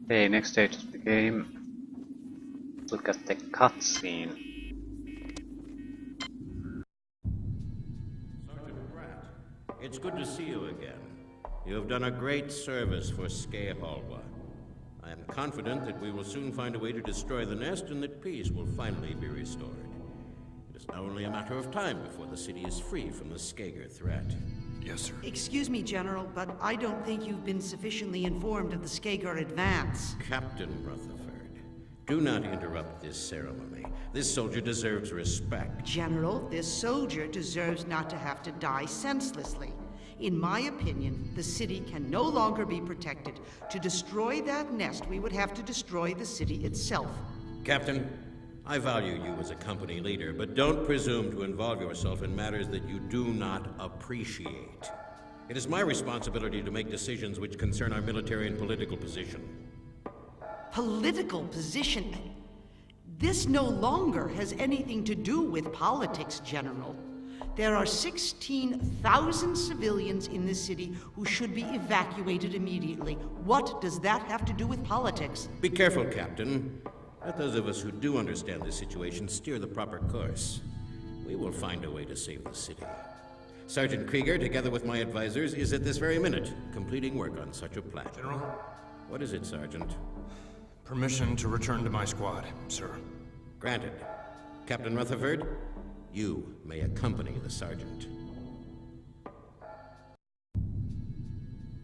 Okay, next stage of the game. Look at the cutscene. Sergeant Pratt, it's good to see you again. You have done a great service for Skehalwa. I am confident that we will soon find a way to destroy the nest and that peace will finally be restored. It is now only a matter of time before the city is free from the Skager threat. Yes, sir. Excuse me, General, but I don't think you've been sufficiently informed of the Skager advance. Captain Rutherford, do not interrupt this ceremony. This soldier deserves respect. General, this soldier deserves not to have to die senselessly. In my opinion, the city can no longer be protected. To destroy that nest, we would have to destroy the city itself. Captain, I value you as a company leader, but don't presume to involve yourself in matters that you do not appreciate. It is my responsibility to make decisions which concern our military and political position. Political position? This no longer has anything to do with politics, General. There are 16,000 civilians in this city who should be evacuated immediately. What does that have to do with politics? Be careful, Captain. Let those of us who do understand the situation steer the proper course. We will find a way to save the city. Sergeant Krieger, together with my advisors, is at this very minute completing work on such a plan. General? What is it, Sergeant? Permission to return to my squad, sir. Granted. Captain Rutherford, you may accompany the sergeant.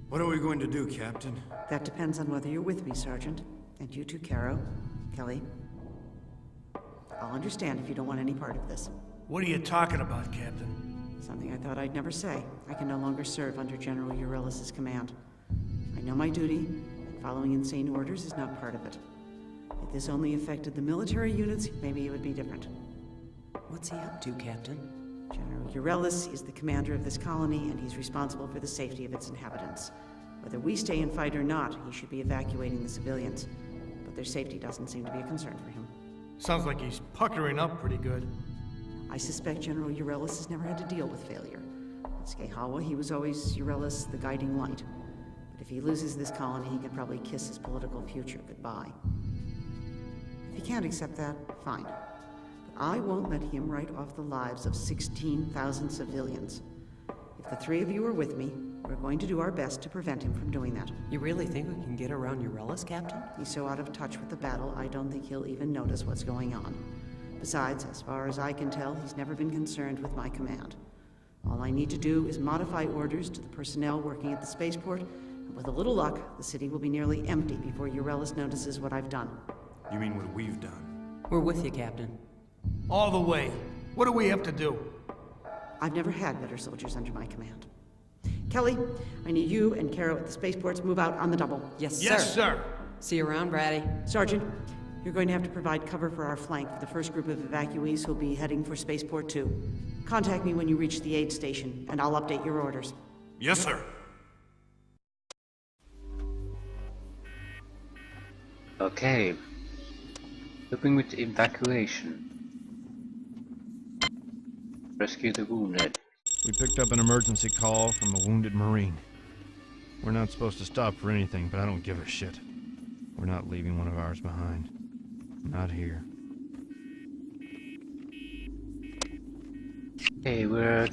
What are we going to do, Captain? That depends on whether you're with me, Sergeant. And you too, Caro, Kelly. I'll understand if you don't want any part of this. What are you talking about, Captain? Something I thought I'd never say. I can no longer serve under General Eurylis' command. I know my duty, and following insane orders is not part of it. If this only affected the military units, maybe it would be different. What's he up to, Captain? General Eurylis is the commander of this colony, and he's responsible for the safety of its inhabitants. Whether we stay and fight or not, he should be evacuating the civilians. But their safety doesn't seem to be a concern for him. Sounds like he's puckering up pretty good. I suspect General Eurylis has never had to deal with failure. At Skehalwa, he was always Eurylis, the guiding light. But if he loses this colony, he can probably kiss his political future goodbye. If he can't accept that, fine. But I won't let him write off the lives of 16,000 civilians. If the three of you are with me, we're going to do our best to prevent him from doing that. You really think we can get around Eurylis, Captain? He's so out of touch with the battle, I don't think he'll even notice what's going on. Besides, as far as I can tell, he's never been concerned with my command. All I need to do is modify orders to the personnel working at the spaceport, and with a little luck, the city will be nearly empty before Eurylis notices what I've done. You mean what we've done? We're with you, Captain. All the way. What do we have to do? I've never had better soldiers under my command. Kelly, I need you and Caro at the spaceports move out on the double. Yes, sir. Yes, sir. See you around, Braddy. Sergeant, you're going to have to provide cover for our flank for the first group of evacuees who'll be heading for Spaceport 2. Contact me when you reach the aid station, and I'll update your orders. Yes, sir. Okay. Helping with evacuation. Rescue the wounded. We picked up an emergency call from a wounded Marine. We're not supposed to stop for anything, but I don't give a shit. We're not leaving one of ours behind. Not here. Okay, we're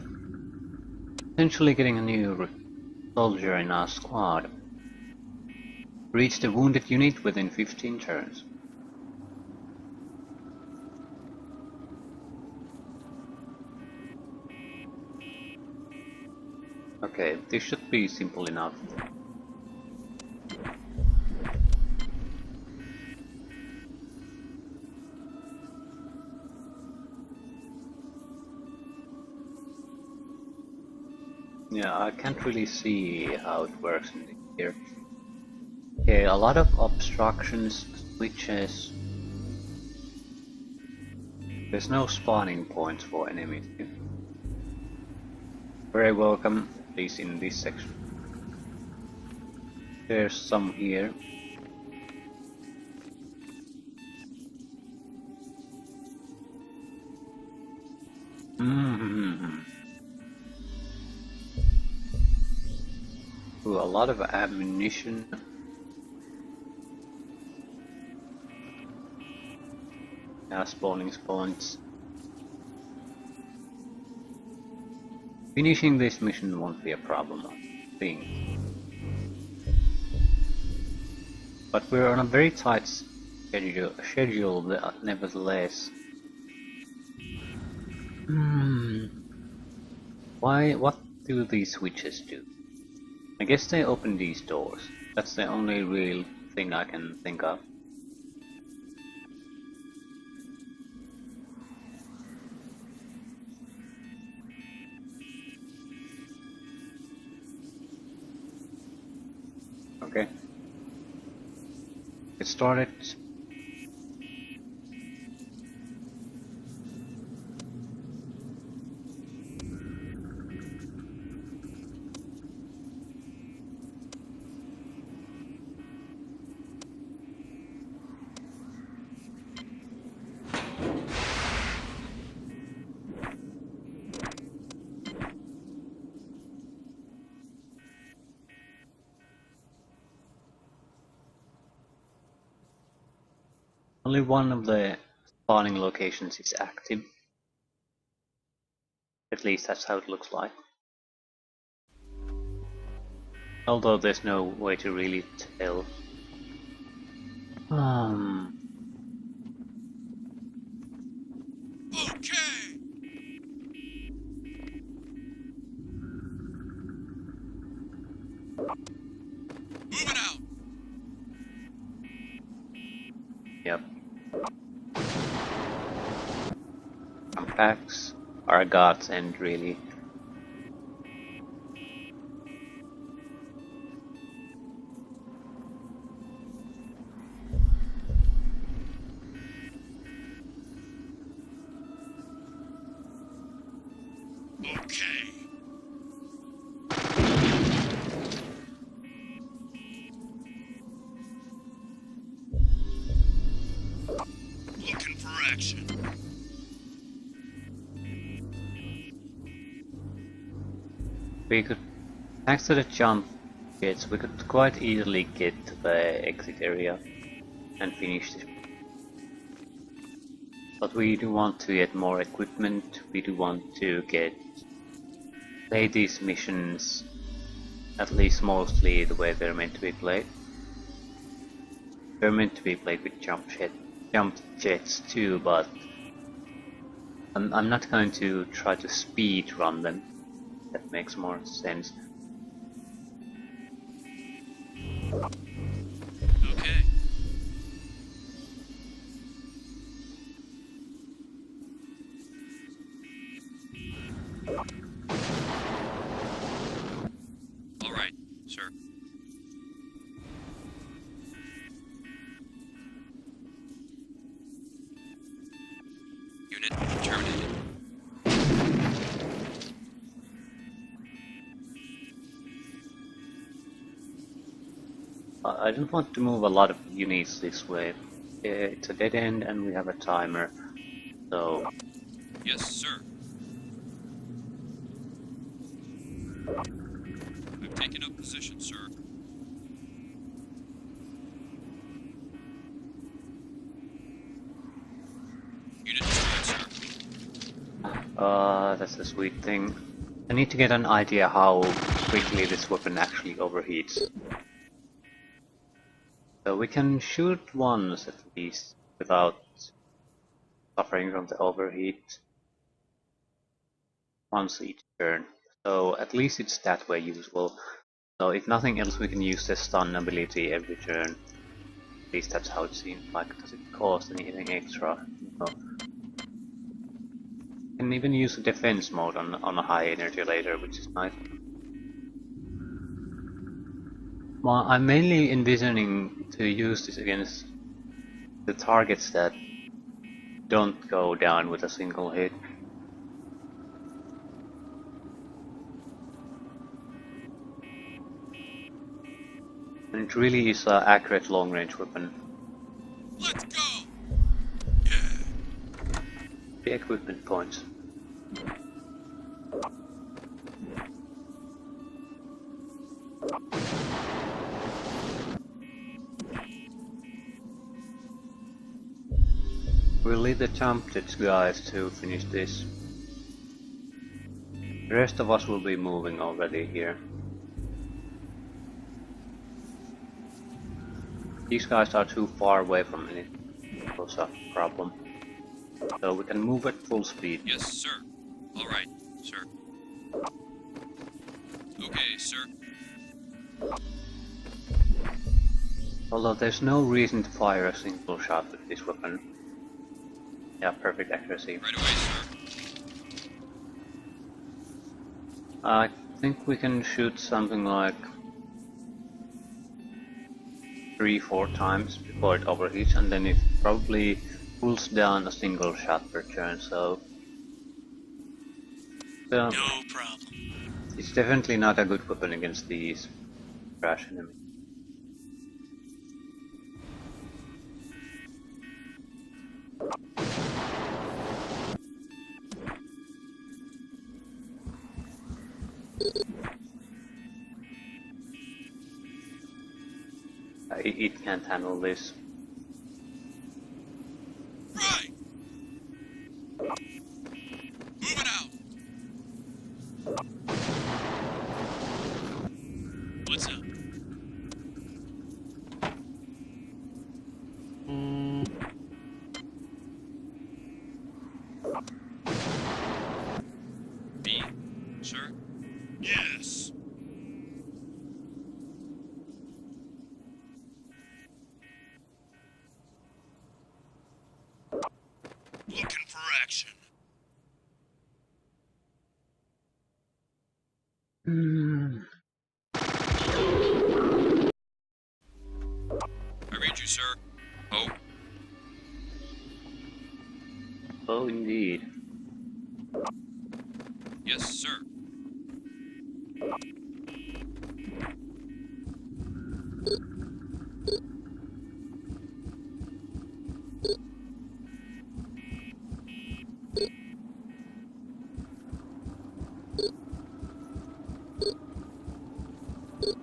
potentially getting a new soldier in our squad. Reach the wounded unit within 15 turns. Okay, this should be simple enough. Yeah, I can't really see how it works in here. Okay, a lot of obstructions, switches. There's no spawning points for enemies. Very welcome, at least in this section. There's some here. Ooh, a lot of ammunition. spawning points. Finishing this mission won't be a problem, I think. But we're on a very tight schedule nevertheless. What do these switches do? I guess they open these doors. That's the only real thing I can think of. Okay. Get started. Only one of the spawning locations is active. At least that's how it looks like. Although there's no way to really tell. Okay. Moving out. Yep. Some packs are a godsend, really. Okay. Looking for action. We could, thanks to the jump gates, we could quite easily get to the exit area and finish this. But we do want to get more equipment, we do want to play these missions at least mostly the way they're meant to be played. They're meant to be played with jump jets too, but I'm not going to try to speed run them. That makes more sense. Okay. All right, sir. Unit terminated. I don't want to move a lot of units this way. It's a dead end and we have a timer, so Yes, sir. I've taken up position, sir. Unit destroyed, sir. that's a sweet thing. I need to get an idea how quickly this weapon actually overheats. So we can shoot once at least without suffering from the overheat. Once each turn. So at least it's that way useful. So if nothing else we can use the stun ability every turn. At least that's how it seems like. Does it cost anything extra? No. Can even use the defense mode on a high energy later, which is nice. Well, I'm mainly envisioning to use this against the targets that don't go down with a single hit. And it really is an accurate long-range weapon. Let's go! The equipment points. We'll leave the jump jets guys to finish this. The rest of us will be moving already here. These guys are too far away from any cause of problem. So we can move at full speed. Yes, sir. All right, sir. Okay, sir. Although there's no reason to fire a single shot with this weapon. Yeah, perfect accuracy. Right away, sir. I think we can shoot something like 3-4 times before it overheats, and then it probably cools down a single shot per turn, so... No problem. It's definitely not a good weapon against these trash enemies. It can't handle this. Right. Moving out. What's up? B, sir? Yes. Looking for action. I read you, sir. Oh, Oh, indeed. yes, sir.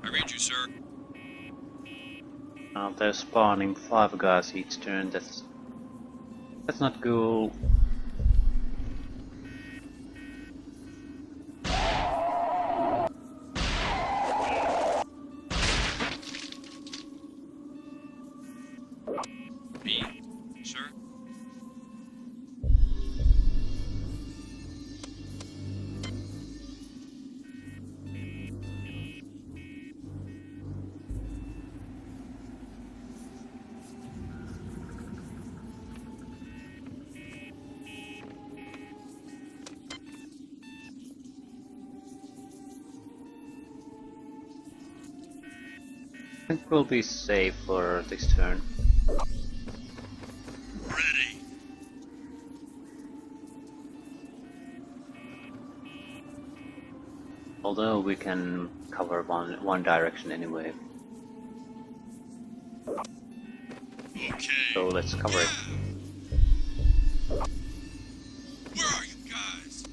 I read you, sir. Now they're spawning 5 guys each turn. That's not cool. B, sir. I think we'll be safe for this turn. Ready. Although we can cover one direction anyway. Okay. So let's cover it. Where are you guys?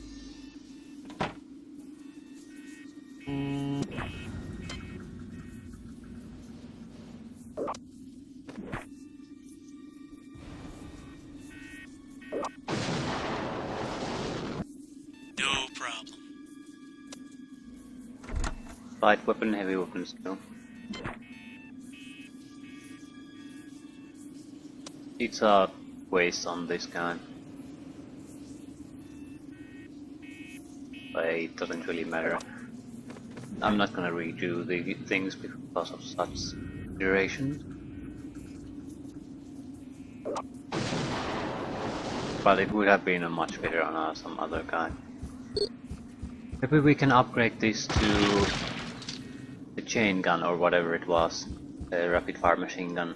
No problem. Light weapon, heavy weapons too. It's a waste on this guy. But it doesn't really matter. I'm not gonna redo the things because of such duration. But it would have been a much better on some other guy. Maybe we can upgrade this to the chain gun or whatever it was. The rapid fire machine gun.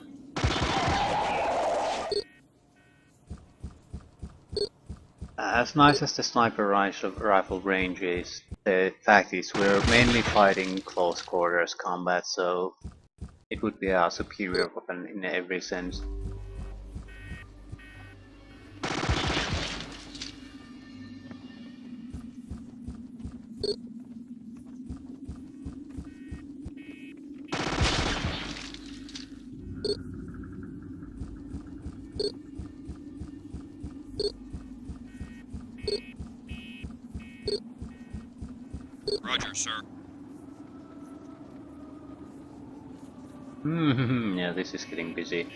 As nice as the sniper rifle range is, the fact is we're mainly fighting close quarters combat, so it would be a superior weapon in every sense. sir. Yeah, this is getting busy.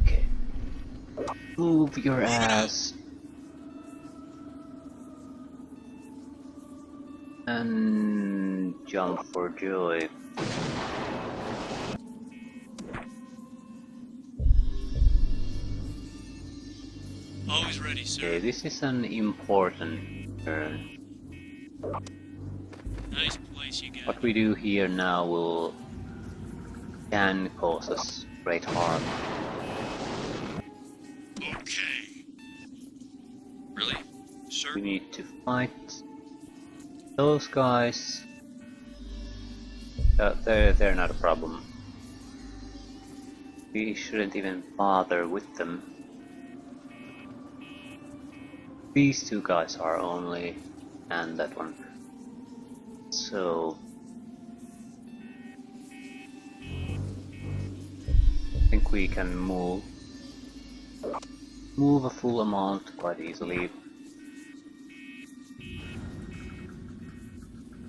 Okay. Move your ass. And jump for joy. Always ready, sir. Okay, this is an important turn. Nice place you got. What we do here now can cause us great harm. Okay. Really? Sir? We need to fight those guys. They're not a problem. We shouldn't even bother with them. These two guys are only, and that one. So I think we can move a full amount quite easily.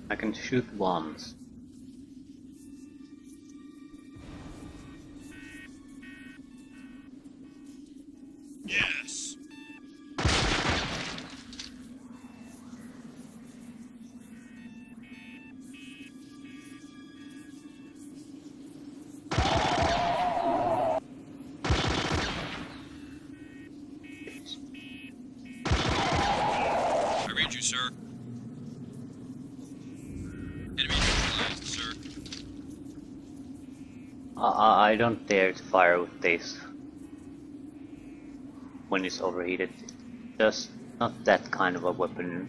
I can shoot once. Yes. I read you, sir. Enemy neutralized, sir. I don't dare to fire with this when it's overheated. Just not that kind of a weapon.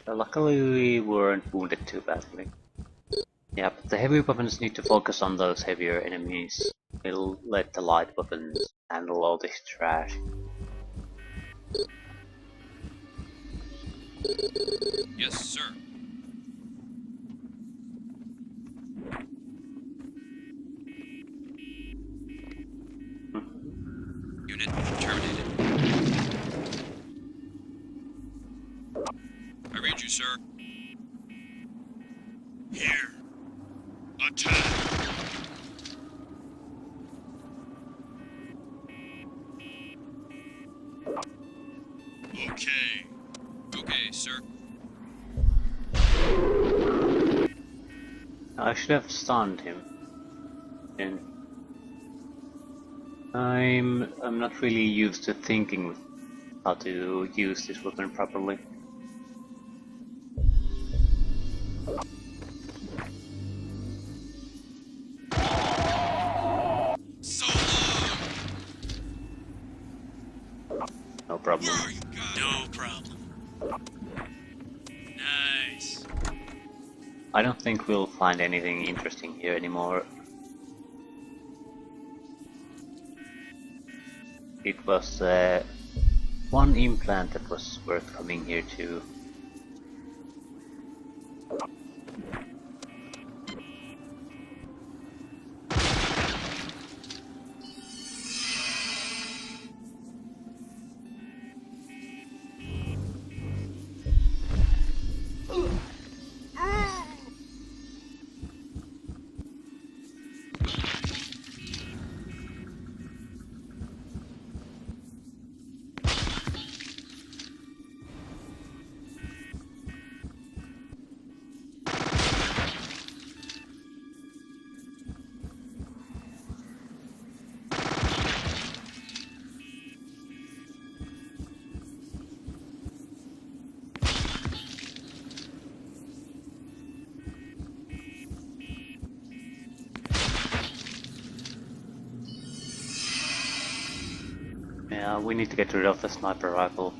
Luckily we weren't wounded too badly. Yeah, but the heavy weapons need to focus on those heavier enemies. We'll let the light weapons handle all this trash. Yes, sir. Unit terminated. I read you, sir. Here. Attack. Okay. Okay, sir. I should have stunned him. And I'm not really used to thinking how to use this weapon properly. So long. No problem. Where are you guys? No problem. Nice. I don't think we'll find anything interesting here anymore. It was one implant that was worth coming here to. Yeah, we need to get rid of the sniper rifle.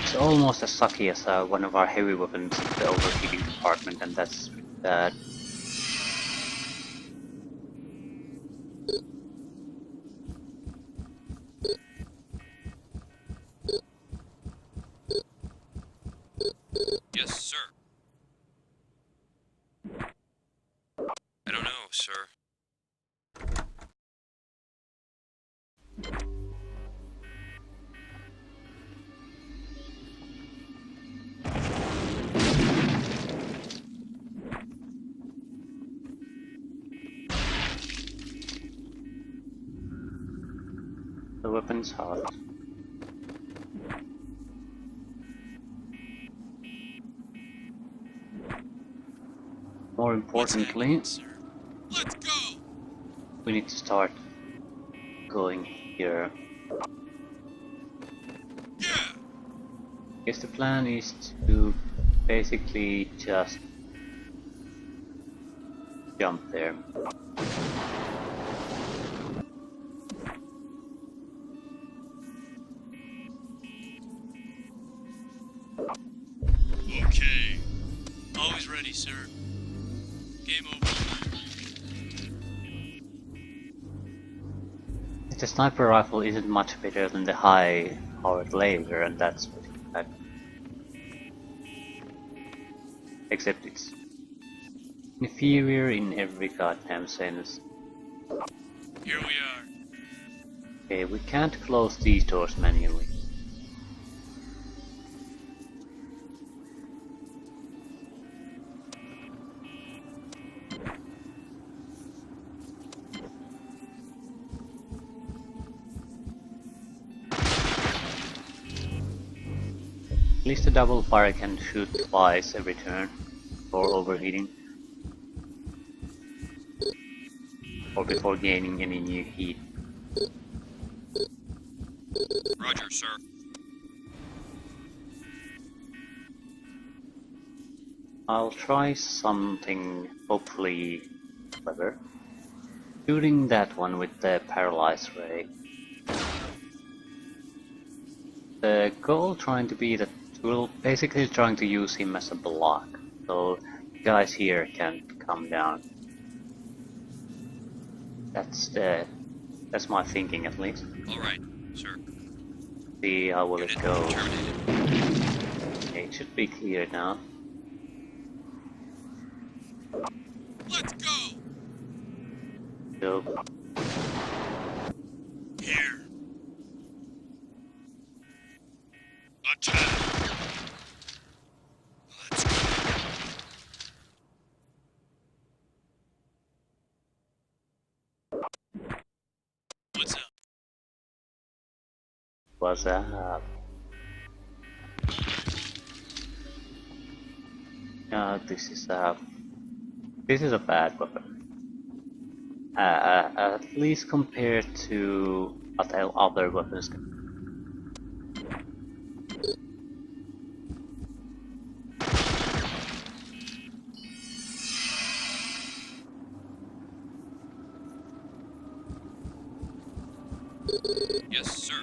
It's almost as sucky as one of our heavy weapons in the overheating department, and that's bad. sir. The weapon's hard. More importantly, Sir. Let's go! we need to start going here. Yeah! Guess the plan is to basically just jump there. Okay. Always ready, sir. Game over. The sniper rifle isn't much better than the high-powered laser, and that's pretty bad. Except it's inferior in every goddamn sense. Here we are. Okay, we can't close these doors manually. At least the double fire can shoot twice every turn before overheating. Or before gaining any new heat. Roger, sir. I'll try something hopefully clever. Shooting that one with the paralyzed ray. The goal trying to be that we're basically trying to use him as a block, so guys here can come down. That's my thinking at least. Alright, sir. See how will it Unit go. terminated. Okay, it should be clear now. Let's go! So Here. Attack! Let's go. What's up? what's up? This is a bad weapon. At least compared to what other weapons can. Yes, sir.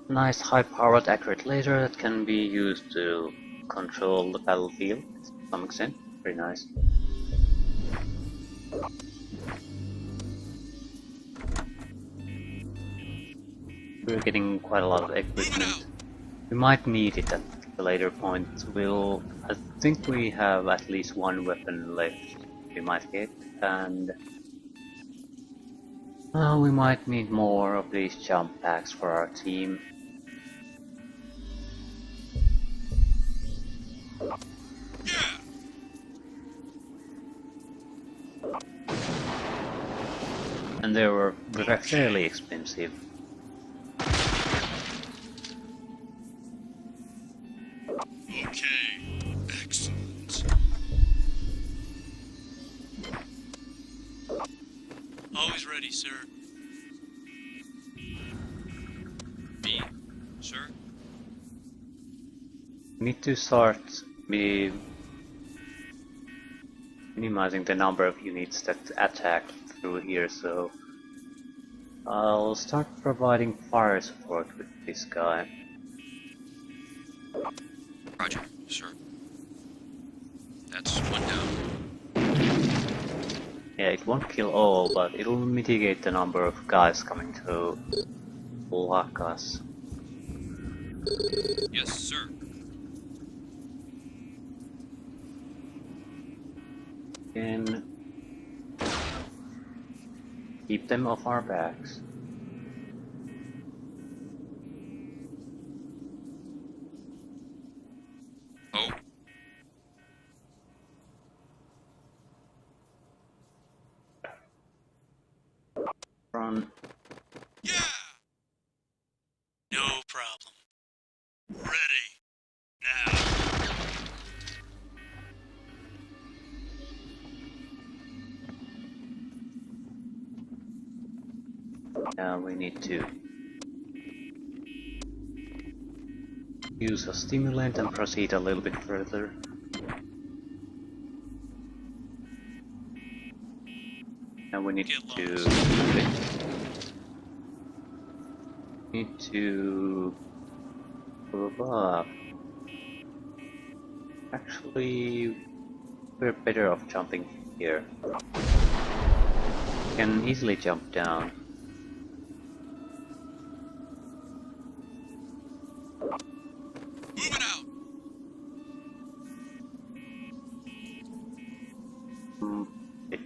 Nice high-powered accurate laser that can be used to control the battlefield to some extent. Very nice. We're getting quite a lot of equipment. We might need it at a later point. I think we have at least one weapon left we might get, and we might need more of these jump packs for our team. Yeah! And they were fairly expensive. Okay. Excellent. Always ready, sir. B, sir? We need to start minimizing the number of units that attack through here, so I'll start providing fire support with this guy. Roger, sir. That's one down. Yeah, it won't kill all, but it'll mitigate the number of guys coming to block us. Yes, sir. And keep them off our backs. Oh, Run. yeah! No problem. Ready. Now. Now we need to use a stimulant and proceed a little bit further. And we need Get to lost. need to move up. Actually, we're better off jumping here. Can easily jump down. Moving out. It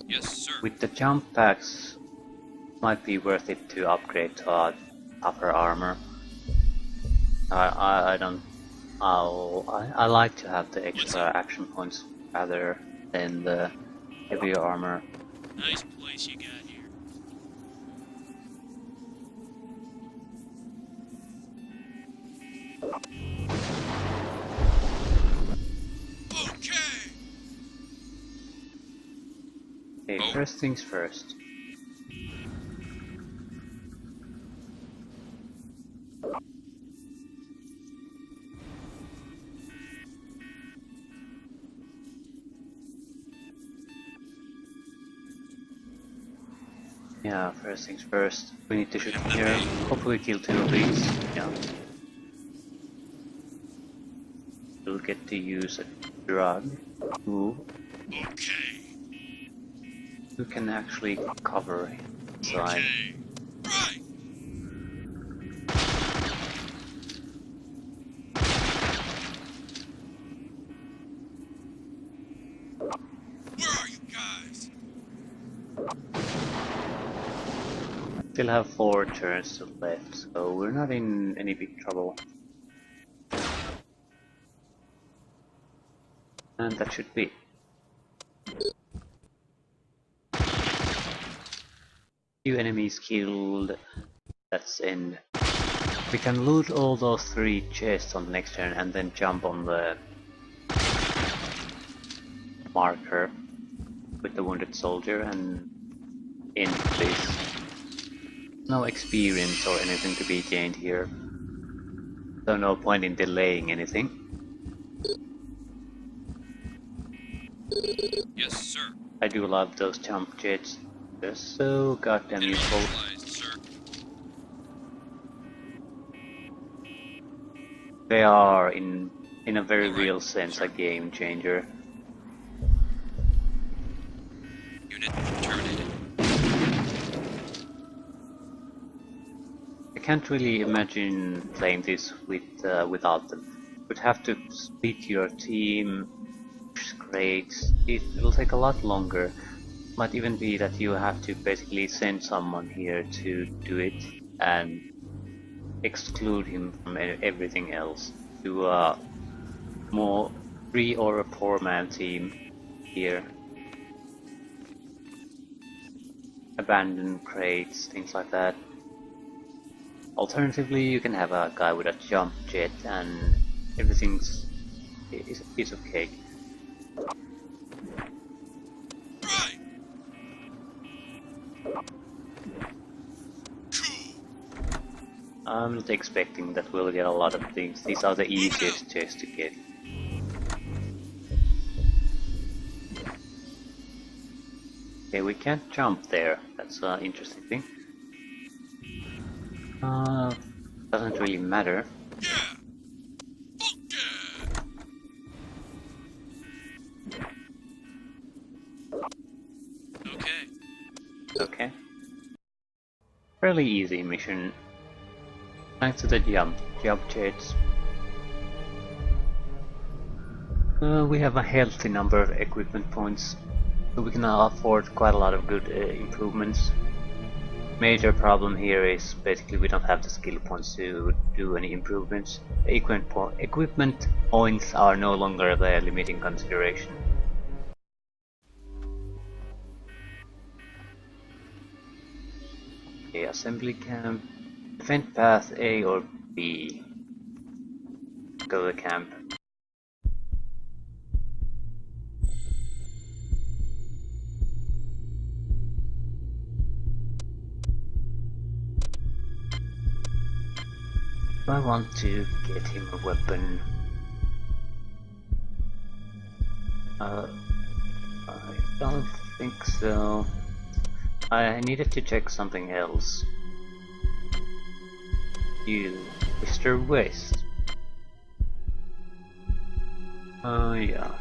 Yes, sir. With the jump packs, might be worth it to upgrade to a tougher armor. I don't. I like to have the extra action points rather than the heavier armor. Nice place you got here. Okay. Okay, Oh. first things first. Yeah, first things first. We need to shoot here. Hopefully kill 2 of these. Yeah. We'll get to use a drug. Who Okay. can actually cover inside. Okay. Right. Where are you guys? Still have 4 turns left, so we're not in any big trouble. And that should be. Few enemies killed. That's in. We can loot all those 3 chests on the next turn and then jump on the marker with the wounded soldier and end this. No experience or anything to be gained here. So no point in delaying anything. Yes, sir. I do love those jump jets. They're so goddamn useful. Neutralized, sir. They are, in a very real sense, a game changer. Unit terminated. I can't really imagine playing this without them. You'd have to split your team, which is great. It'll take a lot longer. Might even be that you have to basically send someone here to do it and exclude him from everything else. Do a more 3 or a 4-man team here. Abandoned crates, things like that. Alternatively, you can have a guy with a jump jet and everything's is a piece of cake. Right. Cool. I'm not expecting that we'll get a lot of things. These are the easiest chests to get. Okay, we can't jump there. That's an interesting thing. Doesn't really matter. Okay. Okay. Fairly easy mission. Thanks to the jump jets. We have a healthy number of equipment points, so we can afford quite a lot of good improvements. Major problem here is basically we don't have the skill points to do any improvements. Equipment points are no longer the limiting consideration. Okay, assembly camp. Defend path A or B. Go to the camp. I want to get him a weapon. I don't think so. I needed to check something else. You, Mr. West. Yeah.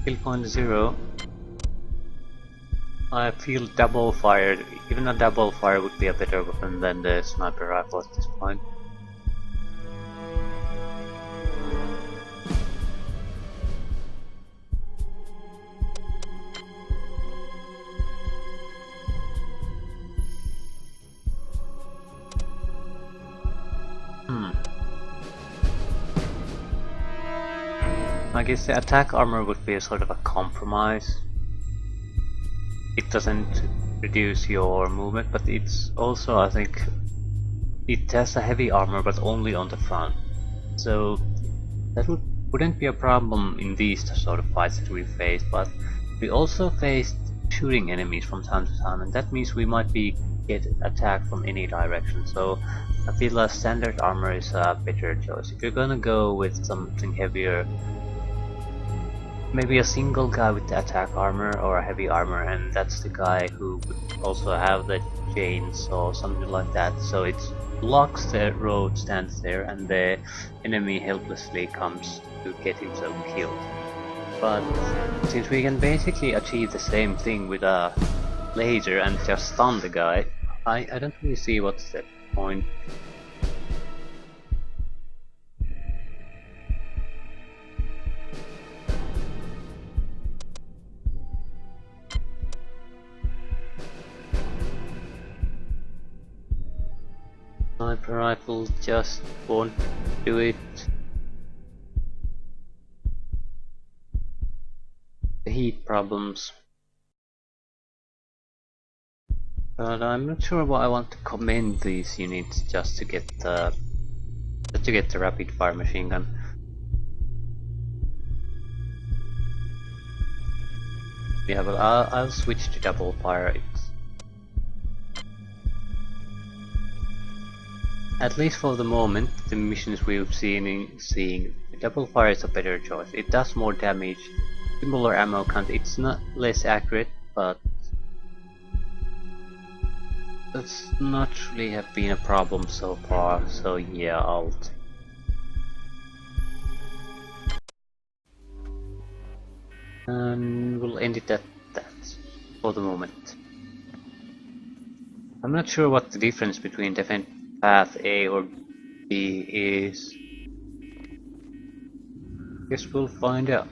Kill point 0. I feel double fired. Even a double fire would be a better weapon than the sniper rifle at this point. I guess the attack armor would be a sort of a compromise. It doesn't reduce your movement, but it's also, I think, it has a heavy armor but only on the front. So that wouldn't be a problem in these sort of fights that we faced, but we also faced shooting enemies from time to time, and that means we might get attacked from any direction. So I feel a standard armor is a better choice. If you're gonna go with something heavier, maybe a single guy with the attack armor or a heavy armor, and that's the guy who would also have the chains or something like that, so it blocks the road, stands there, and the enemy helplessly comes to get himself killed. But since we can basically achieve the same thing with a laser and just stun the guy, I don't really see what's the point. Sniper rifle just won't do it. The heat problems. But I'm not sure why I want to commend these units just to get the rapid fire machine gun. Yeah, but I'll switch to double fire. At least for the moment, the missions we've seeing, double fire is a better choice. It does more damage, similar ammo count. It's not less accurate, but that's not really have been a problem so far. So yeah, I'll. And we'll end it at that for the moment. I'm not sure what the difference between defend path A or B is. Guess we'll find out.